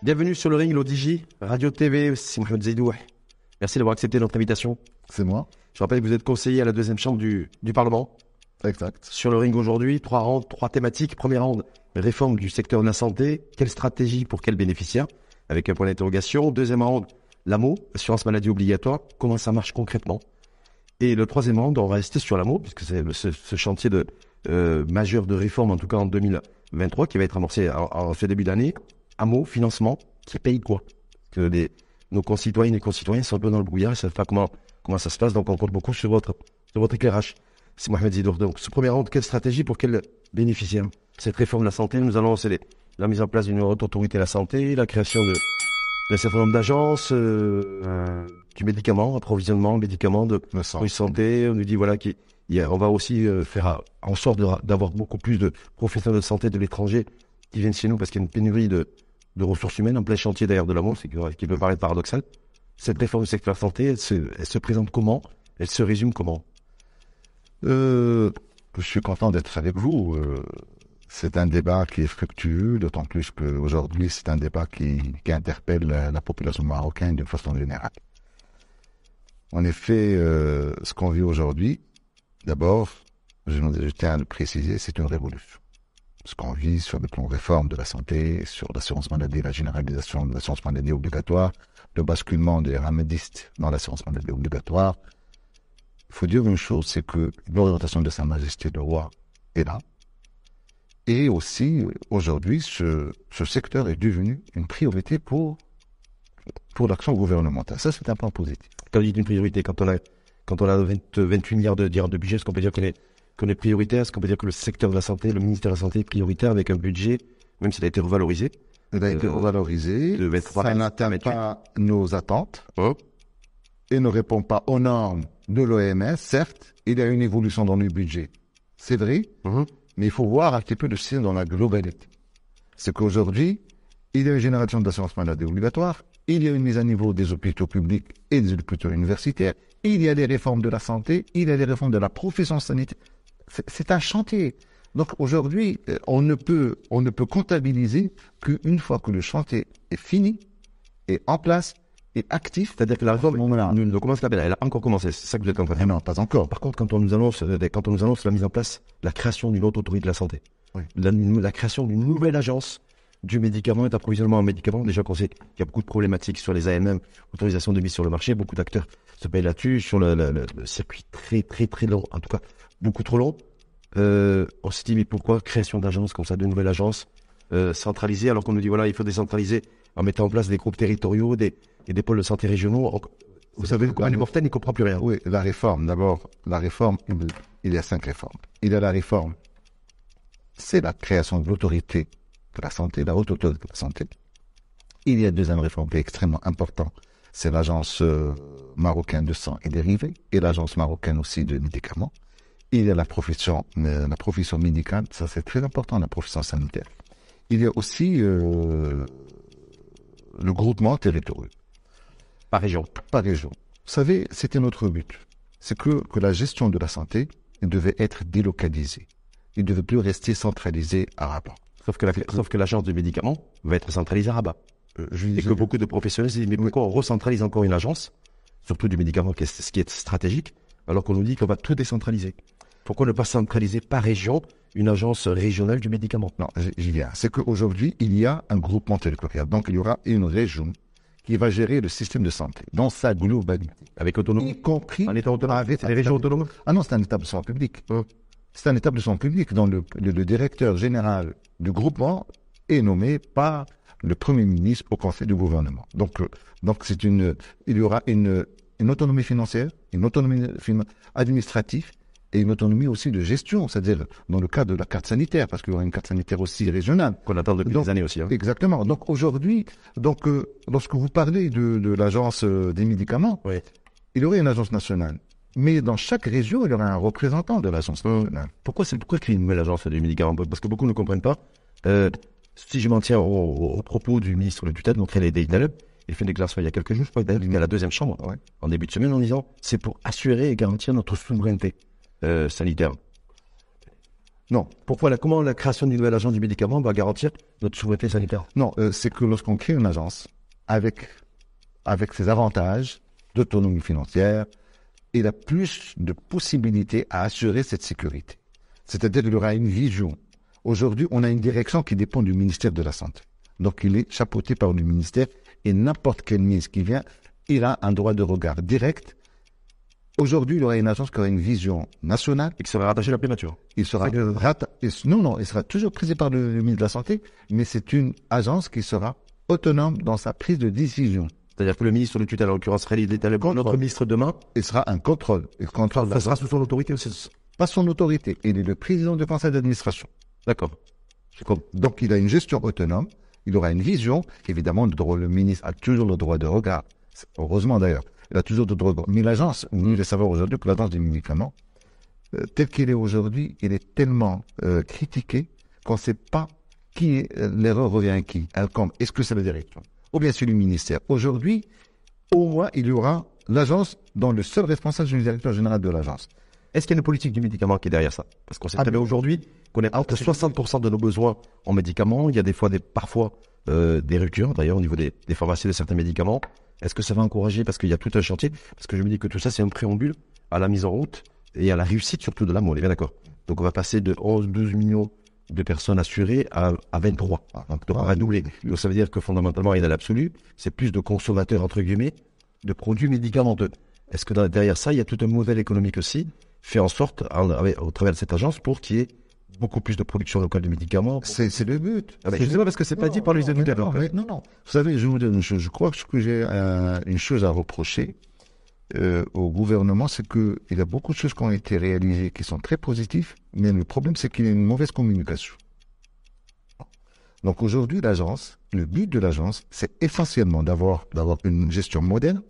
Bienvenue sur le ring, l'ODJ, Radio TV, c'est Mohamed Zaidouh. Merci d'avoir accepté notre invitation. C'est moi. Je rappelle que vous êtes conseiller à la deuxième chambre du Parlement. Exact. Sur le ring aujourd'hui, 3 rounds, 3 thématiques. Première round, réforme du secteur de la santé. Quelle stratégie pour quels bénéficiaires? Avec un point d'interrogation. Deuxième round, l'AMO, assurance maladie obligatoire. Comment ça marche concrètement? Et le troisième round, on va rester sur l'AMO, puisque c'est ce chantier majeur de réforme, en tout cas en 2023, qui va être amorcé en ce début d'année. AMO, financement, qui paye quoi? Que nos concitoyennes et concitoyens sont un peu dans le brouillard, ils ne savent pas comment ça se passe, donc on compte beaucoup sur votre éclairage. C'est Mohamed Zaidouh. Donc, ce premier round, quelle stratégie pour quels bénéficiaires? Cette réforme de la santé, nous allons lancer la mise en place d'une haute autorité de la santé, la création d'un certain nombre d'agences, du médicament, approvisionnement, médicaments de santé. On nous dit voilà on va aussi faire en sorte d'avoir beaucoup plus de professionnels de santé de l'étranger qui viennent chez nous parce qu'il y a une pénurie de ressources humaines en plein chantier d'ailleurs de l'AMO, qui peut paraître paradoxal. Cette réforme du secteur de la santé, elle se présente comment? Elle se résume comment? Je suis content d'être avec vous. C'est un débat qui est fructueux, d'autant plus qu'aujourd'hui, c'est un débat qui interpelle la population marocaine d'une façon générale. En effet, ce qu'on vit aujourd'hui, d'abord, je tiens à le préciser, c'est une révolution. Ce qu'on vit sur le plan réforme de la santé, sur l'assurance maladie, la généralisation de l'assurance maladie obligatoire, le basculement des ramédistes dans l'assurance maladie obligatoire. Il faut dire une chose, c'est que l'orientation de Sa Majesté le Roi est là. Et aussi, aujourd'hui, ce secteur est devenu une priorité pour l'action gouvernementale. Ça, c'est un point positif. Quand on dit une priorité, quand on a 28 milliards de dirhams de budget, est-ce qu'on peut dire qu'on est prioritaire? Est-ce qu'on peut dire que le secteur de la santé, le ministère de la Santé est prioritaire avec un budget, même s'il a été revalorisé? Il a été revalorisé. Ça n'atteint pas nos attentes et ne répond pas aux normes de l'OMS. Certes, il y a une évolution dans le budget. C'est vrai, mais il faut voir un petit peu le signe dans la globalité. C'est qu'aujourd'hui, il y a une génération d'assurance maladie obligatoire, il y a une mise à niveau des hôpitaux publics et des hôpitaux universitaires, il y a des réformes de la santé, il y a des réformes de la profession sanitaire. C'est un chantier. Donc aujourd'hui, on ne peut comptabiliser qu'une fois que le chantier est fini, est en place, est actif. C'est-à-dire que la réforme ne commence pas, elle a encore commencé. C'est ça que vous êtes en train de dire. Non, pas encore. Par contre, quand on nous annonce la mise en place, la création d'une haute autorité de la santé, la création d'une nouvelle agence du médicament et d'approvisionnement en médicaments, déjà qu'on sait qu'il y a beaucoup de problématiques sur les AMM, autorisation de mise sur le marché, beaucoup d'acteurs se payent là-dessus, sur le circuit très très très long, en tout cas beaucoup trop long. On s'est dit mais pourquoi création d'agences comme ça, de nouvelles agences centralisées, alors qu'on nous dit voilà il faut décentraliser en mettant en place des groupes territoriaux, des pôles de santé régionaux. Vous savez quoi, les mortels n'y comprend plus rien. Oui, la réforme, d'abord, il y a 5 réformes. Il y a la réforme, c'est la création de l'autorité de la santé, la haute autorité de la santé. Il y a une deuxième réforme qui est extrêmement importante, c'est l'agence marocaine de sang et dérivés et l'agence marocaine aussi de médicaments. Il y a la profession médicale, ça c'est très important, la profession sanitaire. Il y a aussi le groupement territorial. Par région. Par région. Vous savez, c'était notre but. C'est que la gestion de la santé devait être délocalisée. Il ne devait plus rester centralisé à Rabat. Sauf que l'agence du médicament va être centralisée à Rabat. Et que beaucoup de professionnels se disent, mais pourquoi on recentralise encore une agence, surtout du médicament, ce qui est stratégique, alors qu'on nous dit qu'on va tout décentraliser? Pourquoi ne pas centraliser par région une agence régionale du médicament? Non, j'y viens. C'est qu'aujourd'hui, il y a un groupement territorial. Donc, il y aura une région qui va gérer le système de santé dans sa globalité. Avec autonomie? Y compris... En état autonome? Avec les régions autonomes? Ah non, c'est un établissement public. C'est un établissement public dont le directeur général du groupement est nommé par le Premier ministre au Conseil du gouvernement. Donc il y aura une autonomie financière, une autonomie administrative et une autonomie aussi de gestion, c'est-à-dire dans le cas de la carte sanitaire, parce qu'il y aura une carte sanitaire aussi régionale. Qu'on attend depuis des années aussi. Hein. Exactement. Donc aujourd'hui, lorsque vous parlez de l'agence des médicaments, Oui. il y aurait une agence nationale. Mais dans chaque région, il y aurait un représentant de l'agence nationale. Pourquoi créer une nouvelle agence du médicament? Parce que beaucoup ne comprennent pas. Si je m'en tiens au propos du ministre de tutelle, donc Khaled Aïdaleb, il fait une déclaration il y a quelques jours, je crois, il est à la deuxième chambre, en début de semaine, en disant c'est pour assurer et garantir notre souveraineté sanitaire. Non. Comment la création d'une nouvelle agence du médicament va garantir notre souveraineté sanitaire? Non, c'est que lorsqu'on crée une agence avec ses avantages d'autonomie financière, il a plus de possibilités à assurer cette sécurité. C'est-à-dire qu'il y aura une vision. Aujourd'hui, on a une direction qui dépend du ministère de la Santé. Donc, il est chapeauté par le ministère et n'importe quel ministre qui vient, il a un droit de regard direct. Aujourd'hui, il y aura une agence qui aura une vision nationale. Et qui sera rattachée à la primature. Il sera non, il sera toujours présidé par le ministre de la Santé, mais c'est une agence qui sera autonome dans sa prise de décision. C'est-à-dire que le ministre de tutelle, en l'occurrence, Khaled Aïdaleb, notre ministre demain, il sera un contrôle. Ça sera sous son autorité aussi. Pas son autorité. Il est le président du conseil d'administration. D'accord. Donc, il a une gestion autonome. Il aura une vision. Évidemment, le ministre a toujours le droit de regard. Heureusement, d'ailleurs. Il a toujours le droit de regard. Mais l'agence, vous devez savoir aujourd'hui que l'agence des médicaments, telle qu'elle est aujourd'hui, elle est tellement critiquée qu'on ne sait pas l'erreur revient à qui. Est-ce que c'est la direction? Ou bien c'est le ministère. Aujourd'hui, au moins, il y aura l'agence dont le seul responsable est le directeur général de l'agence. Est-ce qu'il y a une politique du médicament qui est derrière ça? Parce qu'on sait très bien aujourd'hui qu'on est entre 60% de nos besoins en médicaments. Il y a parfois des ruptures, d'ailleurs, au niveau des pharmacies de certains médicaments. Est-ce que ça va encourager? Parce qu'il y a tout un chantier. Parce que je me dis que tout ça, c'est un préambule à la mise en route et à la réussite surtout de l'AMO. On est bien d'accord. Donc, on va passer de 11-12 millions de personnes assurées à 23. Donc, on va doubler. Donc, ça veut dire que fondamentalement, et dans l'absolu, c'est plus de consommateurs, entre guillemets, de produits médicamenteux. Est-ce que derrière ça, il y a tout un modèle économique aussi fait en sorte, au travers de cette agence, pour qu'il y ait beaucoup plus de production locale de médicaments? C'est le but. Je ne sais pas parce que c'est pas dit par les éditeurs. Non. Vous savez, je vous donne une chose. Je crois que j'ai une chose à reprocher au gouvernement, c'est qu'il y a beaucoup de choses qui ont été réalisées qui sont très positives, mais le problème, c'est qu'il y a une mauvaise communication. Donc aujourd'hui, le but de l'agence, c'est essentiellement d'avoir une gestion moderne,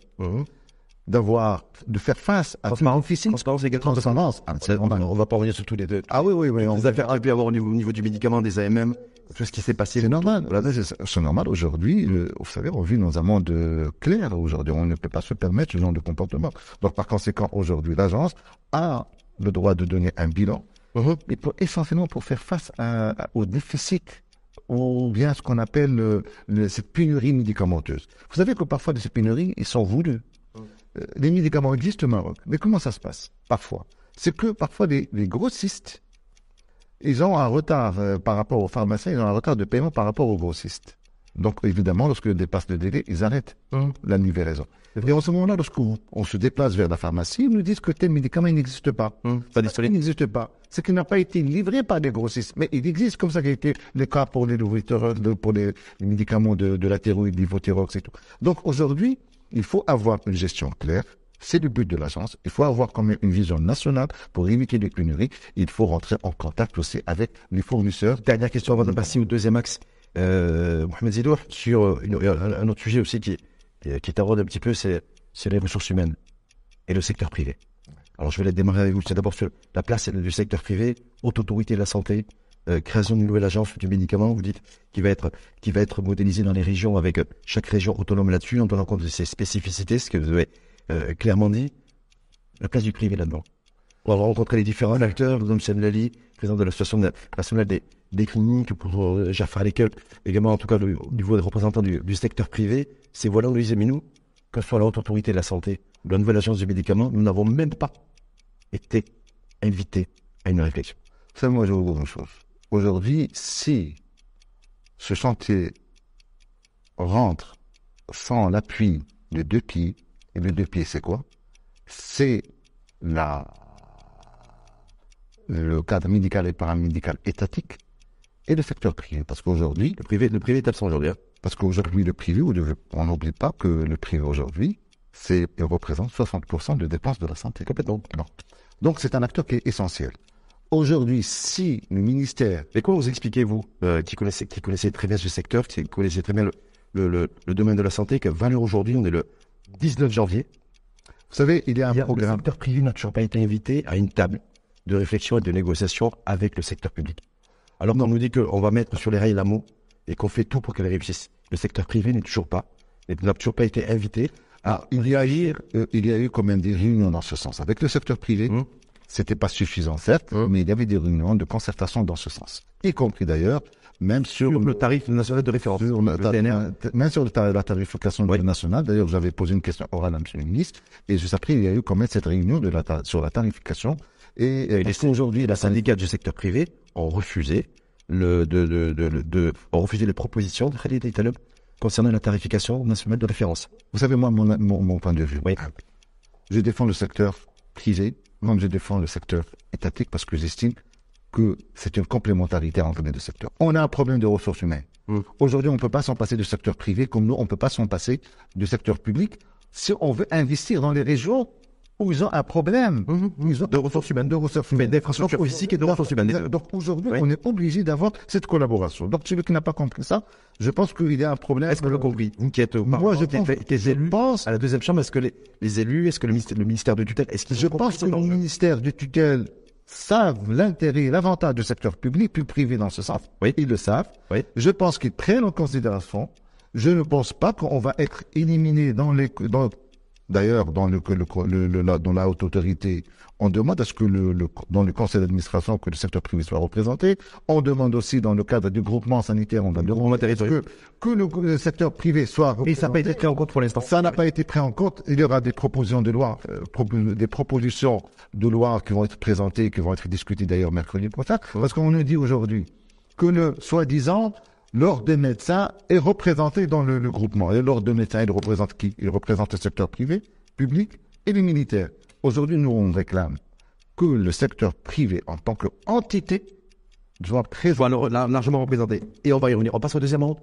de faire face à transparence également. Transparence. On va pas revenir sur tous les deux. Ah oui. Les affaires à avoir au niveau du médicament, des AMM, tout ce qui s'est passé. C'est normal. C'est normal aujourd'hui. Vous savez, on vit dans un monde clair aujourd'hui. On ne peut pas se permettre ce genre de comportement. Donc par conséquent, aujourd'hui, l'agence a le droit de donner un bilan, mais essentiellement pour faire face au déficit ou bien ce qu'on appelle cette pénurie médicamenteuse. Vous savez que parfois de ces pénuries, ils sont voulus. Les médicaments existent au Maroc, mais comment ça se passe? Parfois, c'est que parfois les grossistes, ils ont un retard par rapport aux pharmaciens, ils ont un retard de paiement par rapport aux grossistes. Donc évidemment, lorsque dépasse le délai, ils arrêtent la livraison. Et en ce moment-là, lorsqu'on se déplace vers la pharmacie, ils nous disent que tel médicament il n'existe pas. Il n'existe pas. C'est qu'il n'a pas été livré par des grossistes. Mais il existe comme ça qui a été le cas pour les médicaments de la thyroïde, l'ivothyrox et tout. Donc aujourd'hui, il faut avoir une gestion claire. C'est le but de l'agence. Il faut avoir quand même une vision nationale pour éviter les pénuries. Il faut rentrer en contact aussi avec les fournisseurs. Dernière question avant de passer au deuxième axe. Mohamed Zidour, sur un autre sujet aussi qui taraude un petit peu, c'est les ressources humaines et le secteur privé. Alors je vais démarrer avec vous. C'est d'abord sur la place du secteur privé, haute autorité de la santé, création d'une nouvelle agence du médicament, vous dites, qui va être modélisée dans les régions avec chaque région autonome là-dessus, en tenant compte de ses spécificités, ce que vous avez clairement dit. La place du privé là-dedans. On va rencontrer les différents acteurs, Mme Semlali, président de l'association nationale des cliniques, pour Jafar Lekel, également en tout cas au niveau des représentants du secteur privé. C'est voilà, on disait, mais nous, que ce soit la haute autorité de la santé ou la nouvelle agence du médicament, nous n'avons même pas été invités à une réflexion. Vous savez, moi, je vous dis une chose. Aujourd'hui, si ce chantier rentre sans l'appui de deux pieds, et les deux pieds, c'est quoi? C'est le cadre médical et paramédical étatique et le secteur privé. Parce qu'aujourd'hui, le privé est absent aujourd'hui. Parce qu'aujourd'hui, le privé, on n'oublie pas que le privé aujourd'hui, il représente 60% de dépenses de la santé. Complètement. Non. Donc, c'est un acteur qui est essentiel. Aujourd'hui, si le ministère... Mais comment vous expliquez, vous, qui connaissez très bien ce secteur, qui connaissez très bien le domaine de la santé, que valeur aujourd'hui, on est le 19 janvier. Vous savez, il y a un programme... Le secteur privé n'a toujours pas été invité à une table de réflexion et de négociation avec le secteur public. Alors qu'on nous dit qu'on va mettre sur les rails l'AMO et qu'on fait tout pour qu'elle réussisse. Le secteur privé n'a toujours pas été invité. Il y a eu quand même des réunions dans ce sens. Avec le secteur privé, c'était pas suffisant, certes, mais il y avait des réunions de concertation dans ce sens. Y compris d'ailleurs, même sur le tarif national de référence. Même sur la tarification nationale. D'ailleurs, j'avais posé une question orale à M. le ministre, et juste après, il y a eu quand même cette réunion sur la tarification. Et aujourd'hui, les syndicats du secteur privé ont refusé les propositions de Khalid Taleb concernant la tarification nationale de référence. Vous savez, moi, mon point de vue. Oui. Je défends le secteur privé, comme je défends le secteur étatique, parce que j'estime que c'est une complémentarité entre les deux secteurs. On a un problème de ressources humaines. Aujourd'hui, on ne peut pas s'en passer du secteur privé, comme nous, on ne peut pas s'en passer du secteur public, si on veut investir dans les régions où ils ont un problème de ressources humaines, d'infrastructures physiques et de ressources humaines. Donc aujourd'hui, on est obligé d'avoir cette collaboration. Donc celui qui n'a pas compris ça, je pense qu'il y a un problème. Est-ce que vous compris? Vous qui êtes moi, je pense, les élus à la deuxième chambre, est-ce que les élus, est-ce que le ministère de tutelle, est-ce qu'ils je pense que le ministère de tutelle savent l'intérêt et l'avantage du secteur public puis privé dans ce sens. Oui. Ils le savent. Oui. Je pense qu'ils prennent en considération. Je ne pense pas qu'on va être éliminé D'ailleurs, dans la haute autorité, on demande à ce que dans le conseil d'administration, que le secteur privé soit représenté. On demande aussi dans le cadre du groupement sanitaire, on demande que le secteur privé soit représenté. Et ça n'a pas été pris en compte pour l'instant. Ça n'a pas été pris en compte. Il y aura des propositions de loi, des propositions de loi qui vont être présentées, qui vont être discutées d'ailleurs mercredi prochain. Parce qu'on nous dit aujourd'hui que le soi-disant l'ordre des médecins est représenté dans le groupement. Et l'ordre des médecins, il représente qui? Il représente le secteur privé, public et les militaires. Aujourd'hui, nous, on réclame que le secteur privé, en tant qu'entité, soit largement représenté. Et on va y revenir. On passe au deuxième ordre.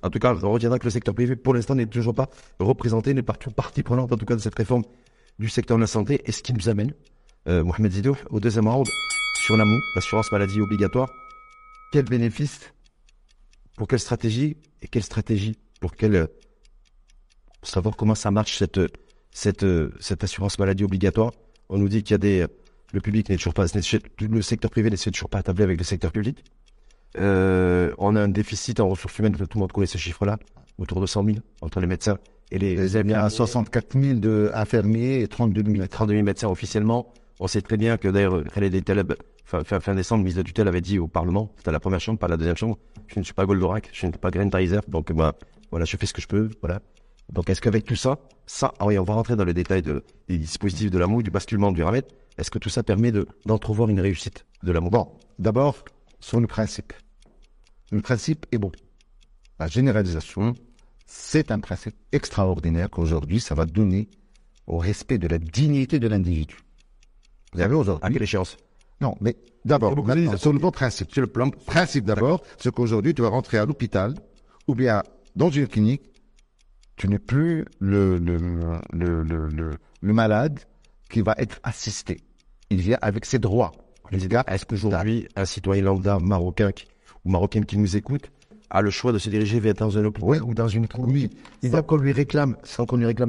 En tout cas, on retiendra que le secteur privé, pour l'instant, n'est toujours pas représenté, n'est pas partie prenante, en tout cas, de cette réforme du secteur de la santé. Et ce qui nous amène, Mohamed Zidou, au deuxième ordre, sur l'AMO, l'assurance maladie obligatoire. Quel bénéfice? Pour quelle stratégie? Et quelle stratégie pour savoir comment ça marche cette assurance maladie obligatoire? On nous dit qu'il y a le public n'est toujours pas, le secteur privé n'est toujours pas attablé avec le secteur public. On a un déficit en ressources humaines, tout le monde connaît ce chiffre-là, autour de 100 000 entre les médecins et les il y a 64 000 d'infirmiers et 32 000 médecins officiellement. On sait très bien que d'ailleurs, Khaled Taleb, fin décembre, le ministre de la tutelle avait dit au Parlement, c'était à la première chambre, pas à la deuxième chambre, je ne suis pas Goldorak, je ne suis pas Green-Taiser, donc voilà, je fais ce que je peux, voilà. Donc est-ce qu'avec tout ça, oui, on va rentrer dans le détail des dispositifs de l'AMO, du basculement du RAMET, est-ce que tout ça permet d'entrevoir une réussite de l'AMO? Bon, d'abord, sur le principe. Le principe est bon. La généralisation, c'est un principe extraordinaire qu'aujourd'hui, ça va donner au respect de la dignité de l'individu. Vous avez aujourd'hui... À quelle échéance? Non, mais d'abord, sur le bon principe. Sur le plan principe d'abord, c'est qu'aujourd'hui, tu vas rentrer à l'hôpital ou bien dans une clinique, tu n'es plus le malade qui va être assisté. Il vient avec ses droits. Les gars, est-ce qu'aujourd'hui, un citoyen lambda marocain ou marocaine qui nous écoute a le choix de se diriger dans un hôpital ou dans une clinique sans qu'on lui réclame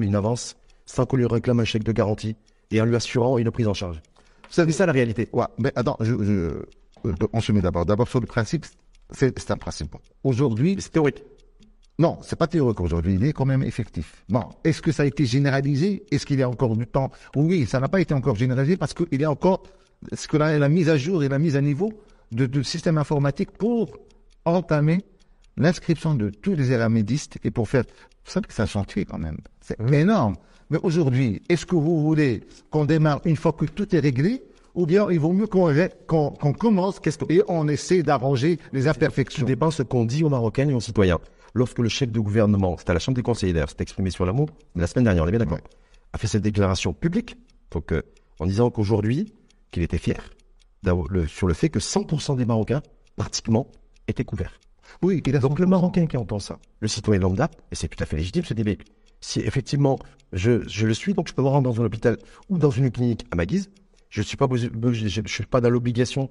une avance, sans qu'on lui réclame un chèque de garantie et en lui assurant une prise en charge? C'est ça la réalité. Ouais, mais attends, on se met d'abord sur le principe, c'est un principe. Aujourd'hui, c'est théorique. Non, c'est pas théorique aujourd'hui, il est quand même effectif. Bon, est-ce que ça a été généralisé? Est-ce qu'il y a encore du temps? Oui, ça n'a pas été encore généralisé parce qu'il y a encore la mise à jour et la mise à niveau de système informatique pour entamer l'inscription de tous les eramédistes et pour faire... Vous savez que c'est un chantier quand même. C'est énorme. Mais aujourd'hui, est-ce que vous voulez qu'on démarre une fois que tout est réglé ou bien il vaut mieux qu'on commence et on essaie d'arranger les imperfections? Tout dépend de ce qu'on dit aux Marocains et aux citoyens. Lorsque le chef de gouvernement, c'était à la Chambre des conseillers d'ailleurs, s'est exprimé sur l'AMO, la semaine dernière, on est bien d'accord, a fait cette déclaration publique, donc, en disant qu'aujourd'hui, qu'il était fier sur le fait que 100% des Marocains, pratiquement, étaient couverts. Oui, donc le Marocain qui entend ça, le citoyen lambda, et c'est tout à fait légitime, se dit, mais si effectivement je le suis, donc je peux me rendre dans un hôpital ou dans une clinique à ma guise, je suis pas dans l'obligation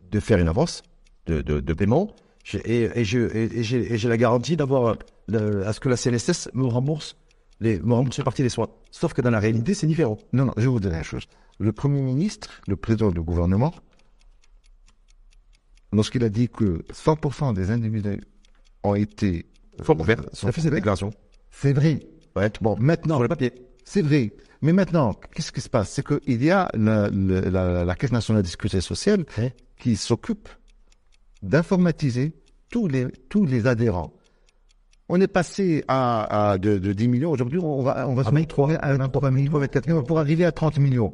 de faire une avance de paiement. Et j'ai la garantie d'avoir à ce que la CNSS me rembourse une partie des soins. Sauf que dans la réalité, c'est différent. Non, je vais vous dire une chose. Le Premier ministre, le président du gouvernement, lorsqu'il a dit que 100% des individus ont été... Faut faire. Ça fait cette déclaration. C'est vrai. Ouais. Bon, maintenant... Sur le papier. C'est vrai. Mais maintenant, qu'est-ce qui se passe? C'est qu'il y a la Caisse nationale de sécurité sociale qui s'occupe d'informatiser tous les adhérents. On est passé de 10 millions. Aujourd'hui, on va se mettre à 3 millions, 24 millions pour arriver à 30 millions.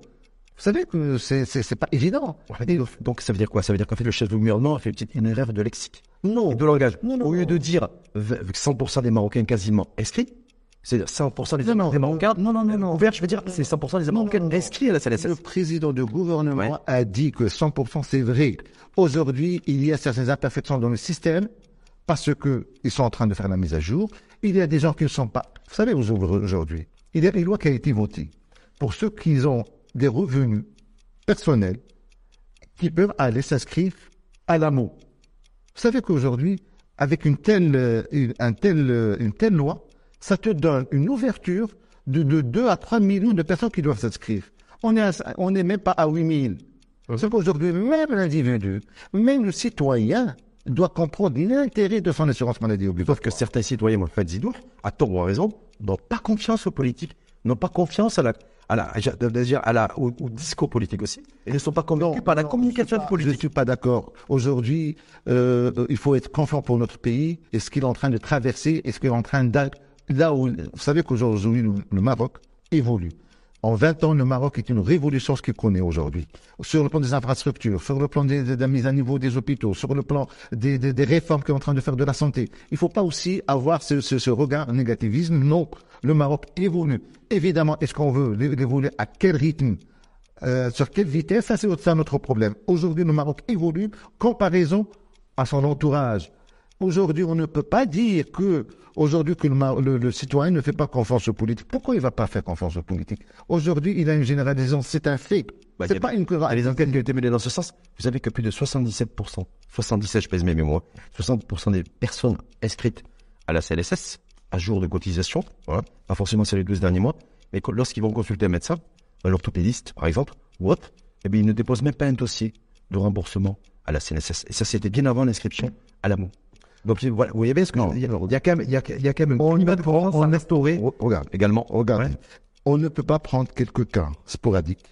Vous savez que c'est pas évident. Donc, ça veut dire quoi? Ça veut dire qu'en fait, le chef du gouvernement a fait une erreur de lexique. Non. De langage. Non. Au lieu de dire 100% des Marocains quasiment inscrits, c'est 100% des Marocains. Non. Ouvert, je veux dire, c'est 100% des Marocains inscrits à la CNSS. Le président du gouvernement a dit que 100% c'est vrai. Aujourd'hui, il y a certaines imperfections dans le système parce que ils sont en train de faire la mise à jour. Il y a des gens qui ne sont pas... Vous savez, aujourd'hui, il y a une loi qui a été votée pour ceux qui ont des revenus personnels qui peuvent aller s'inscrire à l'AMO. Vous savez qu'aujourd'hui, avec une telle loi, ça te donne une ouverture de 2 à 3 millions de personnes qui doivent s'inscrire. On n'est même pas à 8 000. C'est qu'aujourd'hui, même l'individu, même le citoyen, doit comprendre l'intérêt de son assurance maladie obligatoire. Sauf que certains citoyens, moi, fait Zidour, à tort ou à raison, n'ont pas confiance aux politiques, n'ont pas confiance au discours politique aussi, et ne sont pas convaincus par la communication politique. Je ne suis pas d'accord. Aujourd'hui, il faut être confiant pour notre pays et ce qu'il est en train de traverser et ce qu'il est en train d'être. Là où, vous savez qu'aujourd'hui, le Maroc évolue. En 20 ans, le Maroc est une révolution ce qu'il connaît aujourd'hui. Sur le plan des infrastructures, sur le plan de la mise à niveau des hôpitaux, sur le plan des réformes qu'il est en train de faire de la santé. Il ne faut pas aussi avoir ce regard négativisme. Non, le Maroc évolue. Évidemment, est-ce qu'on veut l'évoluer à quel rythme, sur quelle vitesse? Ça, c'est un autre problème. Aujourd'hui, le Maroc évolue comparaison à son entourage. Aujourd'hui, on ne peut pas dire que le citoyen ne fait pas confiance aux politiques. Pourquoi il ne va pas faire confiance aux politiques? Aujourd'hui, il a une généralisation, c'est un fait. C'est pas une querelle. Les enquêtes qui ont été menées dans ce sens, vous savez que plus de 77%, 77, je pèse mes mémoires, 60% des personnes inscrites à la CNSS, à jour de cotisation, voilà, pas forcément sur les 12 derniers mois, mais lorsqu'ils vont consulter un médecin, un orthopédiste, par exemple, ou autre, eh bien, ils ne déposent même pas un dossier de remboursement à la CNSS. Et ça, c'était bien avant l'inscription à l'AMO. Donc, voilà, vous voyez bien ce que il y a quand même un climat de France à instaurer. Regarde, également. Regarde. Ouais. On ne peut pas prendre quelques cas sporadiques.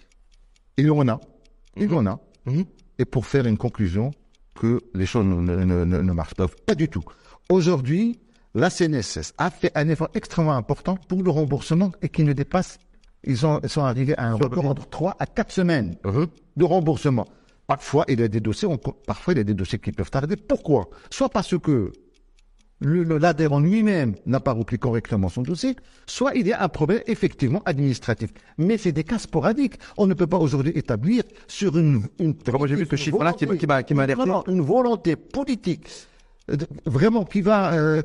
Il y en a. Et pour faire une conclusion que les choses ne marchent pas. Pas du tout. Aujourd'hui, la CNSS a fait un effort extrêmement important pour le remboursement et qui ne dépasse, ils sont arrivés à un record entre 3 à 4 semaines de remboursement. Parfois, il y a des dossiers qui peuvent tarder. Pourquoi? Soit parce que l'adhérent lui-même n'a pas rempli correctement son dossier, soit il y a un problème effectivement administratif. Mais c'est des cas sporadiques. On ne peut pas aujourd'hui établir sur une moi j'ai vu ce chiffre-là qui m'a alerté. Une volonté politique vraiment qui va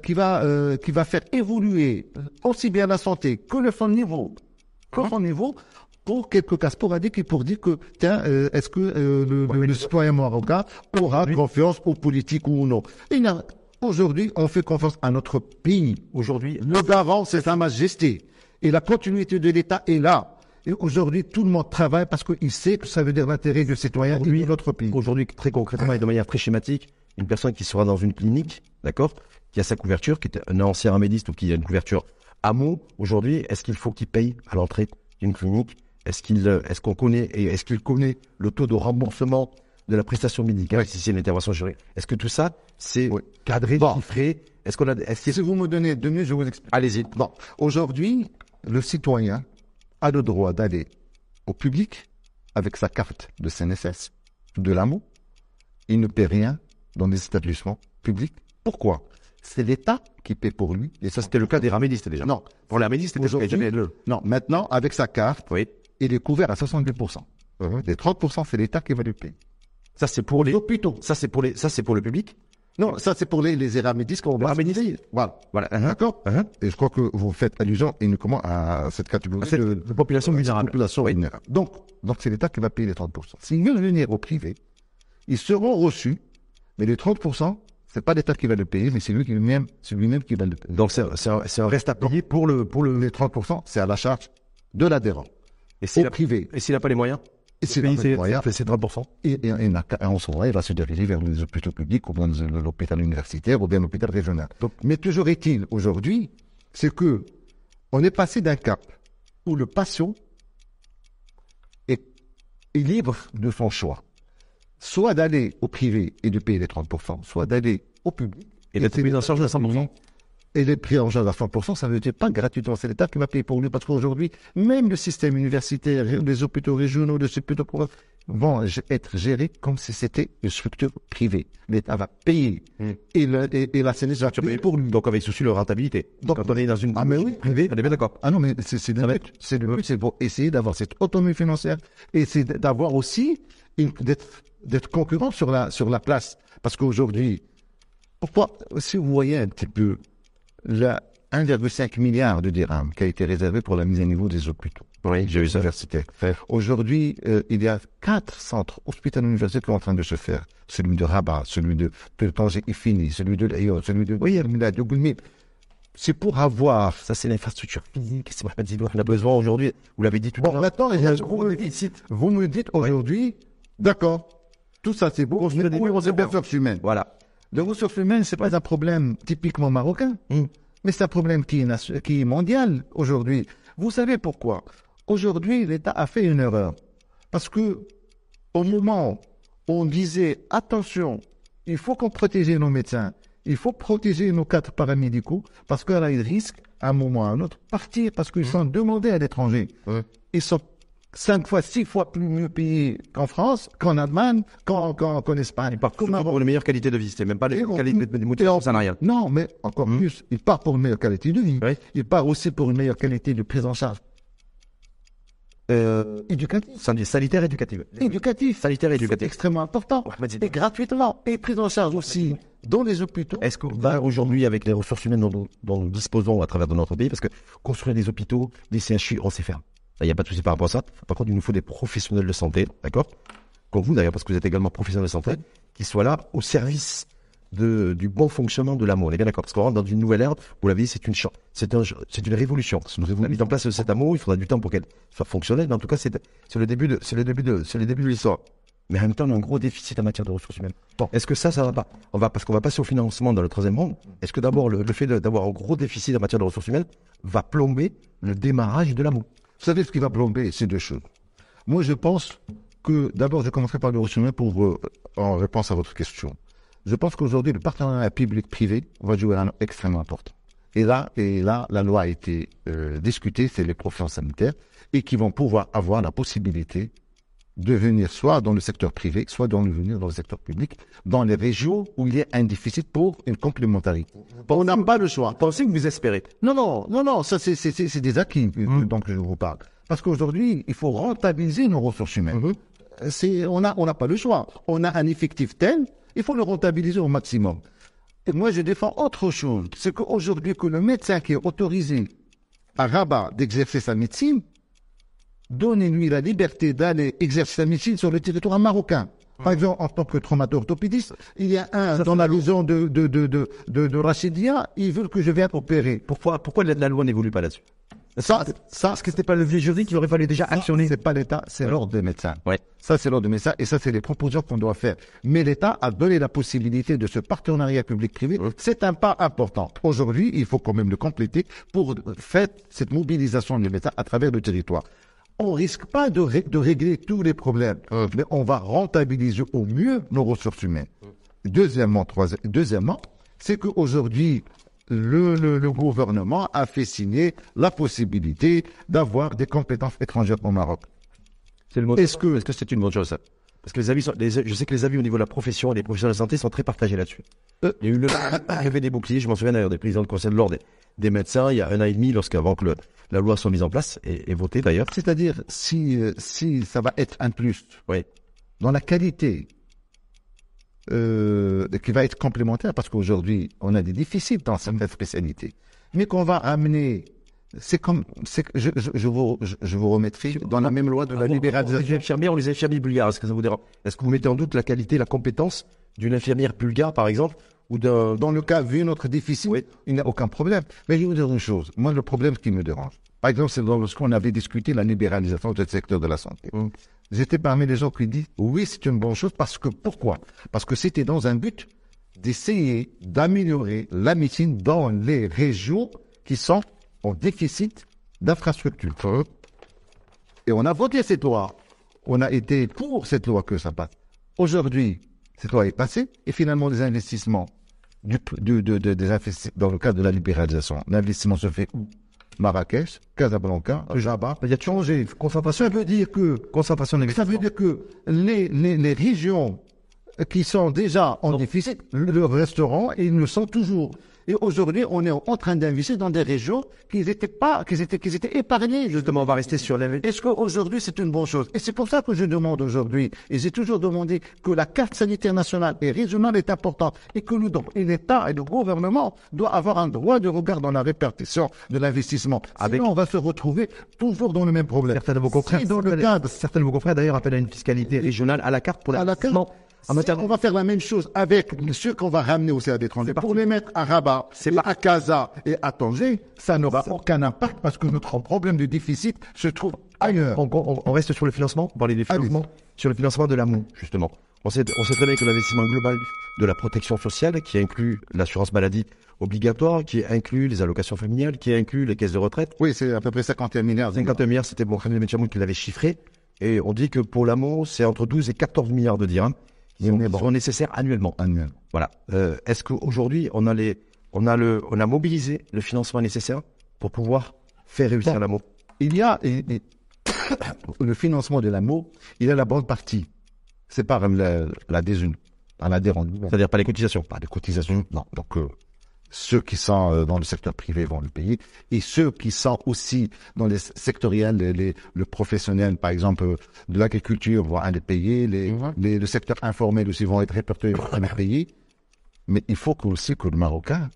faire évoluer aussi bien la santé que son niveau, pour quelques cas sporadiques et pour dire que, est-ce que le citoyen marocain aura confiance aux politiques ou non? Aujourd'hui, on fait confiance à notre pays. Aujourd'hui, le garant, c'est Sa Majesté. Et la continuité de l'État est là. Et aujourd'hui, tout le monde travaille parce qu'il sait que ça veut dire l'intérêt du citoyen et de notre pays. Aujourd'hui, très concrètement et de manière très schématique, une personne qui sera dans une clinique, d'accord, qui a sa couverture, qui est un ancien amédiste ou qui a une couverture AMO, aujourd'hui, est-ce qu'il faut qu'il paye à l'entrée d'une clinique? Est-ce qu'il connaît le taux de remboursement de la prestation médicale, si c'est une intervention chirurgicale? Est-ce que tout ça, c'est cadré, chiffré? Si vous me donnez 2 minutes, je vous explique. Allez-y. Bon. Aujourd'hui, le citoyen a le droit d'aller au public avec sa carte de CNSS, de l'AMO. Il ne paie rien dans les établissements publics. Pourquoi? C'est l'État qui paie pour lui. Et ça, c'était le cas des ramédistes déjà. Non. Pour les ramédistes, c'était Non, maintenant, avec sa carte, il est couvert à 70%. Les 30%, c'est l'État qui va lui payer. Ça, c'est pour les hôpitaux. Ça, c'est pour le public. Non, ça c'est pour les Eramédis qu'on va Eramédis. Voilà. Voilà. D'accord. Et je crois que vous faites allusion uniquement à cette catégorie de population vulnérable. Population vulnérable. Donc c'est l'État qui va payer les 30%. S'ils veulent venir au privé, ils seront reçus, mais les 30%, c'est pas l'État qui va le payer, mais c'est lui-même qui va le payer. Donc c'est un reste à payer pour le. Les 30%, c'est à la charge de l'adhérent. Et au privé. Et s'il n'a pas les moyens? Et s'il n'a pas les moyens, c'est 30%. Et en ce moment, il va se diriger vers les hôpitaux publics, ou bien l'hôpital universitaire, ou bien l'hôpital régional. Mais toujours est-il, aujourd'hui, c'est que on est passé d'un cap où le patient est libre de son choix. Soit d'aller au privé et de payer les 30%, soit d'aller au public. Et d'être pris en charge à 100%. Et les prix en charge à 100%, ça veut dire pas gratuitement, c'est l'État qui va payer pour lui, parce qu'aujourd'hui, même le système universitaire, les hôpitaux régionaux, les hôpitaux provinciaux vont être gérés comme si c'était une structure privée. L'État va payer. Et la CNS va payer pour lui. Donc avec souci de rentabilité. Donc quand on est dans une privée, on est bien d'accord. Ah non, mais c'est le but. C'est le but, c'est pour essayer d'avoir cette autonomie financière et c'est d'avoir aussi d'être concurrent sur la place. Parce qu'aujourd'hui, pourquoi, si vous voyez un petit peu, 1,5 milliard de dirhams qui a été réservé pour la mise à niveau des hôpitaux. Oui, j'ai vu ça. Aujourd'hui, il y a 4 centres hospitaliers universitaires qui sont en train de se faire. Celui de Rabat, celui de Tanger Ifini, celui de Lyon, celui de de Goulmib. C'est pour avoir... Ça, c'est l'infrastructure physique. C'est Mohamed Zidour. On a besoin aujourd'hui. Vous l'avez dit tout à l'heure. Bon, maintenant, vous me dites aujourd'hui, d'accord, tout ça c'est beau, les ressources humaines. Voilà. Les ressources humaines, c'est pas un problème typiquement marocain, mais c'est un problème qui est mondial aujourd'hui. Vous savez pourquoi? Aujourd'hui, l'État a fait une erreur. Parce que, au moment où on disait, attention, il faut qu'on protège nos médecins, il faut protéger nos cadres paramédicaux, parce qu'à ils risquent, à un moment ou à un autre, partir, parce qu'ils sont demandés à l'étranger. Ils sont 5 fois, 6 fois plus mieux payés qu'en France, qu'en Allemagne, qu'en Espagne. Ils partent pour une meilleure qualité de vie. C'est même pas les qualités de motivation, ça n'a rien. Non, mais encore plus, ils partent pour une meilleure qualité de vie. Oui. Ils partent aussi pour une meilleure qualité de prise en charge. Éducative. Sanitaire éducative. Éducatif. Sanitaire C'est éducatif. extrêmement important. Et gratuitement. Et prise en charge aussi dans les hôpitaux. Est-ce qu'on va aujourd'hui, avec les ressources humaines dont nous disposons à travers de notre pays, parce que construire des hôpitaux, des CHU, on sait faire. Il n'y a pas de souci par rapport à ça. Par contre, il nous faut des professionnels de santé, d'accord? Comme vous d'ailleurs, parce que vous êtes également professionnel de santé, qui soient là au service du bon fonctionnement de l'AMO. On est bien d'accord? Parce qu'on rentre dans une nouvelle ère, vous l'avez dit, c'est une révolution. La mise en place de cet AMO, il faudra du temps pour qu'elle soit fonctionnelle, mais en tout cas, c'est le début de l'histoire. Mais en même temps, on a un gros déficit en matière de ressources humaines. Bon, est-ce que ça va pas? Parce qu'on va passer au financement dans le troisième monde. Est-ce que d'abord, le fait d'avoir un gros déficit en matière de ressources humaines va plomber le démarrage de l'AMO? Vous savez ce qui va plomber? C'est 2 choses. Moi, je pense que, d'abord, je commencerai par le ressources humaines en réponse à votre question. Je pense qu'aujourd'hui, le partenariat public-privé va jouer un rôle extrêmement important. Et là, la loi a été discutée, c'est les professions sanitaires, et qui vont pouvoir avoir la possibilité de venir soit dans le secteur privé, soit de venir dans le secteur public, dans les régions où il y a un déficit pour une complémentarité. On n'a pas le choix. Pensez que vous espérez? Non, ça c'est des acquis dont je vous parle. Parce qu'aujourd'hui, il faut rentabiliser nos ressources humaines. On n'a pas le choix. On a un effectif tel, il faut le rentabiliser au maximum. Et moi, je défends autre chose. C'est qu'aujourd'hui, que le médecin qui est autorisé à Rabat d'exercer sa médecine, donnez-lui la liberté d'aller exercer sa médecine sur le territoire marocain. Par exemple, en tant que traumato-orthopédiste, il y a dans la maison de Rachidia, ils veulent que je vienne opérer. Pourquoi la loi n'évolue pas là-dessus? Parce que c'était pas le vieux juridique qu'il aurait fallu déjà actionner. C'est pas l'État, c'est l'ordre des médecins. Ouais. Ça, c'est l'ordre des médecins et ça, c'est les propositions qu'on doit faire. Mais l'État a donné la possibilité de ce partenariat public-privé. C'est un pas important. Aujourd'hui, il faut quand même le compléter pour faire cette mobilisation de l'État à travers le territoire. On risque pas de régler tous les problèmes, mais on va rentabiliser au mieux nos ressources humaines. Deuxièmement, c'est qu'aujourd'hui, le gouvernement a fait signer la possibilité d'avoir des compétences étrangères au Maroc. Est-ce que c'est une bonne chose, ça? Parce que je sais que les avis au niveau de la profession et des professionnels de la santé sont très partagés là-dessus. Il y a eu l'arrivée des boucliers, je m'en souviens d'ailleurs des présidents de conseil de l'ordre des médecins il y a 1 an et demi, avant que la loi soit mise en place et votée d'ailleurs. C'est-à-dire, si ça va être un plus oui, dans la qualité qui va être complémentaire parce qu'aujourd'hui, on a des déficits dans certaines spécialités. Mais qu'on va amener, je vous remettrai dans la même loi de la libéralisation. Les infirmiers bulgares, est-ce que ça vous dérange? Est-ce que vous mettez en doute la qualité, la compétence d'une infirmière bulgare, par exemple, ou d'un... Dans le cas, vu notre déficit, oui, il n'y a aucun problème. Mais je vais vous dire une chose. Moi, le problème qui me dérange, par exemple, c'est lorsqu'on avait discuté la libéralisation du secteur de la santé. J'étais parmi les gens qui disent, oui, c'est une bonne chose, parce que, pourquoi? Parce que c'était dans un but d'essayer d'améliorer la médecine dans les régions qui sont en déficit d'infrastructures. Et on a voté cette loi. On a été pour cette loi que ça passe. Aujourd'hui, cette loi est passée, et finalement, les investissements dans le cadre de la libéralisation, l'investissement se fait où? Marrakech, Casablanca, Rabat. Il y a changé. Concentration, Ça veut dire que les régions qui sont déjà en déficit le resteront et ils le sont toujours. Et aujourd'hui, on est en train d'investir dans des régions qui étaient épargnées. Justement, on va rester sur les... Est-ce qu'aujourd'hui, c'est une bonne chose? Et c'est pour ça que je demande aujourd'hui, et j'ai toujours demandé que la carte sanitaire nationale et régionale est importante, et que l'État et le gouvernement doivent avoir un droit de regard dans la répartition de l'investissement. Sinon, on va se retrouver toujours dans le même problème. Certains de vos confrères, d'ailleurs, appellent à une fiscalité régionale à la carte pour l'investissement. On va faire la même chose avec ceux qu'on va ramener aussi à l'étranger. Pour les mettre à Rabat, à Casa et à Tanger, ça n'aura aucun impact parce que notre problème de déficit se trouve ailleurs. On reste sur le financement, on parlait des financements, sur le financement de l'AMO, justement. On sait très bien que l'investissement global de la protection sociale, qui inclut l'assurance maladie obligatoire, qui inclut les allocations familiales, qui inclut les caisses de retraite. Oui, c'est à peu près 51 milliards. 51 milliards, c'était Mohamed Benchamoun qui l'avait chiffré. Et on dit que pour l'AMO, c'est entre 12 et 14 milliards de dirhams. Qui sont nécessaires annuellement. Voilà. Est-ce qu'aujourd'hui, on a mobilisé le financement nécessaire pour pouvoir faire réussir l'AMO? Il y a le financement de l'AMO, il y a la bonne partie. C'est par l'adhésion. C'est-à-dire pas les cotisations. Pas les cotisations, non. Donc, ceux qui sont dans le secteur privé vont le payer. Et ceux qui sont aussi dans les sectoriels, le professionnel, par exemple, de l'agriculture, vont aller payer. Le secteur informel aussi vont être répertoriés, vont aller payer. Mais il faut aussi que le Marocain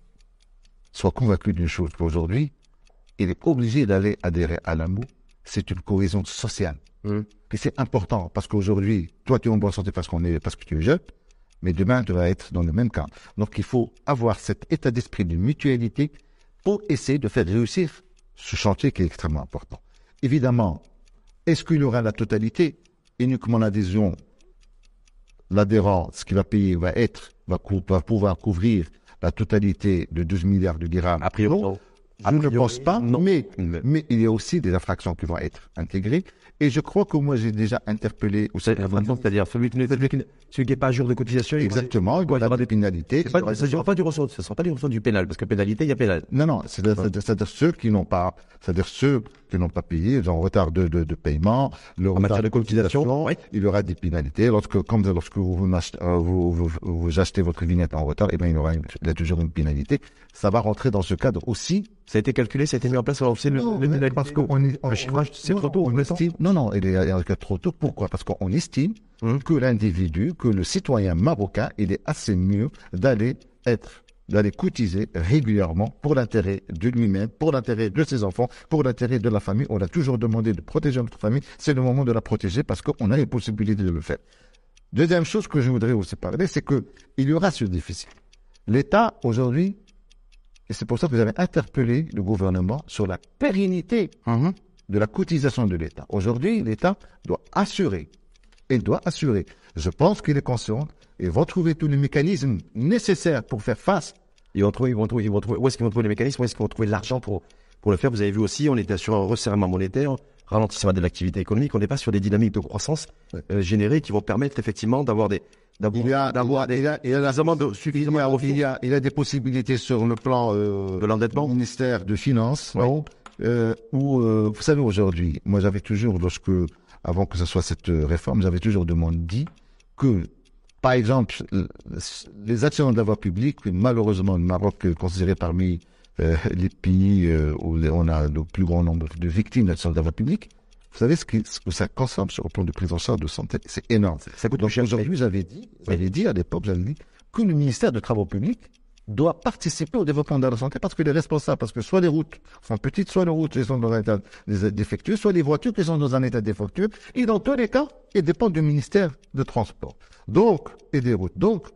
soit convaincu d'une chose, qu'aujourd'hui, il est obligé d'aller adhérer à l'AMO. C'est une cohésion sociale. Et c'est important, parce qu'aujourd'hui, toi, tu es en bonne santé parce que tu es jeune. Mais demain, tu vas être dans le même cas. Donc, il faut avoir cet état d'esprit de mutualité pour essayer de faire réussir ce chantier qui est extrêmement important. Évidemment, est-ce qu'il y aura la totalité? Uniquement l'adhésion, l'adhérent, ce qu'il va payer va pouvoir couvrir la totalité de 12 milliards de dirhams. A priori, je ne pense pas, mais il y a aussi des infractions qui vont être intégrées. Et je crois que moi, j'ai déjà interpellé... C'est-à-dire celui qui n'est pas à jour de cotisation... Exactement, il doit y avoir des pénalités. Ça ne sera pas du ressort du pénal, parce que pénalité, il y a pénal. Non, c'est-à-dire ceux qui n'ont pas payé, ils ont en retard de paiement, en matière de cotisation, oui. Il y aura des pénalités. Lorsque vous achetez votre vignette en retard, il y a toujours une pénalité. Ça va rentrer dans ce cadre aussi. Ça a été calculé, ça a été mis en place, alors c'est le parce qu'on le chiffrage, c'est trop tôt, on estime. Non, il est trop tôt. Pourquoi? Parce qu'on estime que l'individu, que le citoyen marocain, il est assez mieux d'aller cotiser régulièrement pour l'intérêt de lui-même, pour l'intérêt de ses enfants, pour l'intérêt de la famille. On a toujours demandé de protéger notre famille. C'est le moment de la protéger parce qu'on a les possibilités de le faire. Deuxième chose que je voudrais aussi parler, c'est que il y aura ce déficit. L'État, aujourd'hui, et c'est pour ça que vous avez interpellé le gouvernement sur la pérennité de la cotisation de l'État. Aujourd'hui, l'État doit assurer. Il doit assurer. Je pense qu'il est conscient. Ils vont trouver tous les mécanismes nécessaires pour faire face. Ils vont trouver. Où est-ce qu'ils vont trouver les mécanismes? Où est-ce qu'ils vont trouver l'argent pour le faire? Vous avez vu aussi, on était sur un resserrement monétaire, ralentissement de l'activité économique. On n'est pas sur des dynamiques de croissance générées qui vont permettre effectivement d'avoir des suffisamment. Il y a des possibilités sur le plan de l'endettement, ministère de Finances, où vous savez aujourd'hui, moi j'avais toujours, avant que ce soit cette réforme, j'avais toujours dit que, par exemple, les actions de la voie publique, malheureusement, le Maroc est considéré parmi les pays où on a le plus grand nombre de victimes d'actions de la voie publique. Vous savez ce que ça consomme sur le plan de prise en charge de santé? C'est énorme. Ça coûte Donc cher. aujourd'hui, j'avais dit à l'époque, que le ministère des Travaux publics doit participer au développement de la santé parce qu'il est responsable. Parce que soit les routes sont petites, soit les routes sont dans un état défectueux, soit les voitures qui sont dans un état défectueux. Et dans tous les cas, ils dépendent du ministère de Transport. Donc, et des routes. Donc,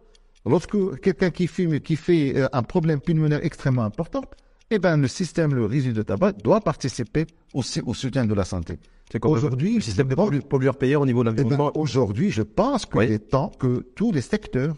lorsque quelqu'un qui fume et qui fait un problème pulmonaire extrêmement important, eh ben, le système, le résidu de tabac doit participer aussi au soutien de la santé. Aujourd'hui, le système de pollueur-payeur au niveau de l'environnement. Aujourd'hui, je pense qu'il est temps que tous les secteurs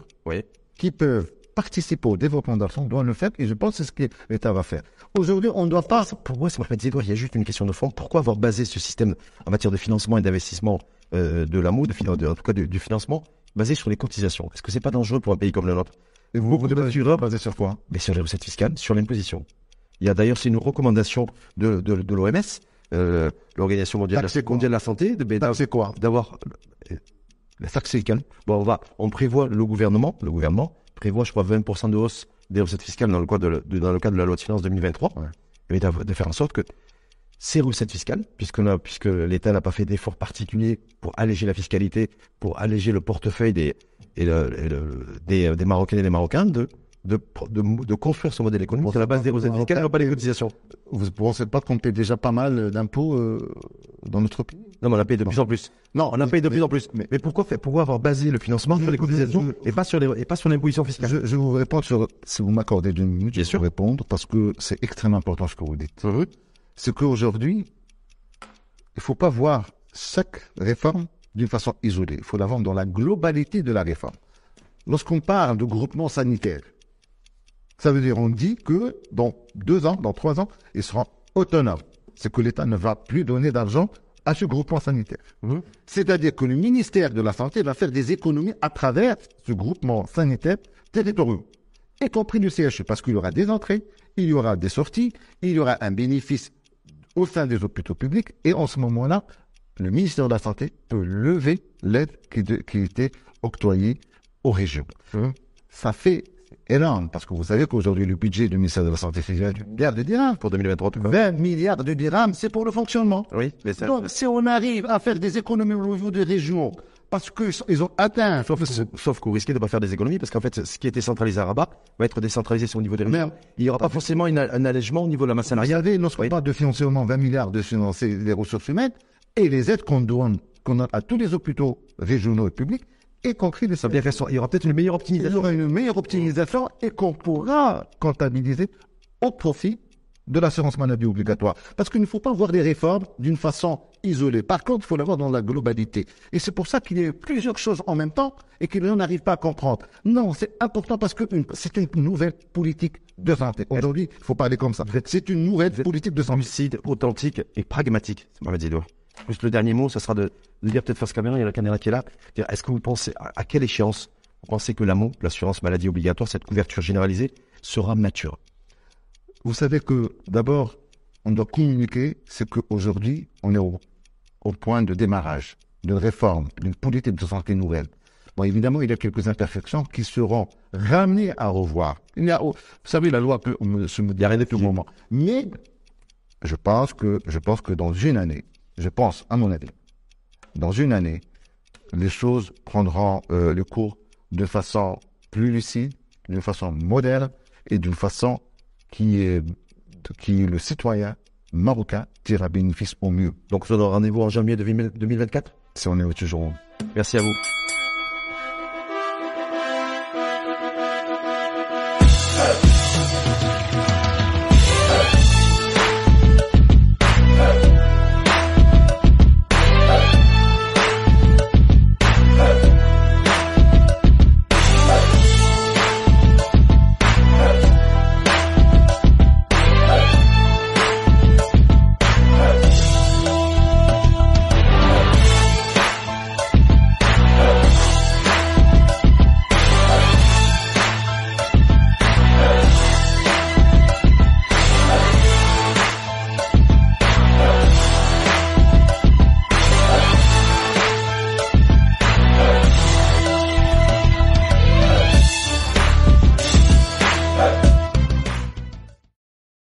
qui peuvent participer au développement de la santé doivent le faire, et je pense que c'est ce que l'État va faire. Aujourd'hui, on ne doit pas... Pour moi, il y a juste une question de fond. Pourquoi avoir basé ce système en matière de financement et d'investissement de l'AMO, en tout cas du financement, basé sur les cotisations? Est-ce que c'est pas dangereux pour un pays comme le nôtre? Beaucoup de mesures basées sur quoi? Mais sur les recettes fiscales, sur l'imposition. Il y a d'ailleurs, c'est une recommandation de l'OMS, l'Organisation mondiale de la santé, d'avoir la taxe fiscale. Bon, on prévoit, le gouvernement prévoit, je crois, 20% de hausse des recettes fiscales dans le cadre de la loi de finances 2023, et de faire en sorte que ces recettes fiscales, puisque l'État n'a pas fait d'efforts particuliers pour alléger la fiscalité, pour alléger le portefeuille des Marocaines et des Marocains, de construire ce modèle économique sur la base des recettes fiscales et non pas des cotisations. Vous ne pensez pas qu'on paie déjà pas mal d'impôts dans notre pays? Non, mais on en paye de plus en plus. Non, on en paye de plus en plus. Mais pourquoi avoir basé le financement sur les cotisations et pas sur l'imposition fiscale? Je vais vous répondre si vous m'accordez 2 minutes, je vais vous répondre parce que c'est extrêmement important ce que vous dites. C'est qu'aujourd'hui, il ne faut pas voir chaque réforme d'une façon isolée. Il faut la voir dans la globalité de la réforme. Lorsqu'on parle de groupement sanitaire, ça veut dire on dit que dans 2 ans, dans 3 ans, ils seront autonomes. C'est que l'État ne va plus donner d'argent à ce groupement sanitaire. C'est-à-dire que le ministère de la Santé va faire des économies à travers ce groupement sanitaire territorial, y compris du CHU, parce qu'il y aura des entrées, il y aura des sorties, il y aura un bénéfice au sein des hôpitaux publics, et en ce moment-là, le ministère de la Santé peut lever l'aide qui était octroyée aux régions. Ça fait énorme, parce que vous savez qu'aujourd'hui, le budget du ministère de la Santé, c'est 20 milliards de dirhams. Pour 2023, 20 milliards de dirhams, c'est pour le fonctionnement. Oui, mais ça... Donc, si on arrive à faire des économies au niveau des régions, parce qu'ils ont atteint... Sauf que vous risquez de ne pas faire des économies, parce qu'en fait, ce qui était centralisé à Rabat va être décentralisé au niveau des régions. Il n'y aura pas forcément un allègement au niveau de la masse salariale. Regardez, non pas de financement, 20 milliards de financer les ressources humaines, et les aides qu'on donne à tous les hôpitaux régionaux et publics, y compris les services. Il y aura peut-être une meilleure optimisation. Il y aura une meilleure optimisation et qu'on pourra comptabiliser au profit de l'assurance maladie obligatoire. Parce qu'il ne faut pas voir les réformes d'une façon isolée. Par contre, il faut la voir dans la globalité. Et c'est pour ça qu'il y a plusieurs choses en même temps et que l'on n'arrive pas à comprendre. Non, c'est important parce que c'est une nouvelle politique de santé. Aujourd'hui, il faut parler comme ça. C'est une nouvelle politique de santé. Lucide, authentique et pragmatique. C'est Mohamed Zeidouh. Juste le dernier mot, ça sera de dire peut-être face caméra, il y a la caméra qui est là. Est-ce que vous pensez, à quelle échéance vous pensez que l'AMO, l'assurance maladie obligatoire, cette couverture généralisée, sera mature? Vous savez que d'abord, on doit communiquer, c'est qu'aujourd'hui, on est au point de démarrage d'une réforme, d'une politique de santé nouvelle. Bon, évidemment, il y a quelques imperfections qui seront ramenées à revoir. Vous savez, la loi peut se modifier à tout moment. Mais je pense que dans une année, à mon avis, dans une année, les choses prendront le cours de façon plus lucide, d'une façon moderne et d'une façon qui le citoyen marocain tirera bénéfice au mieux. Donc, on aura rendez-vous en janvier 2024 si on est toujours. Merci à vous.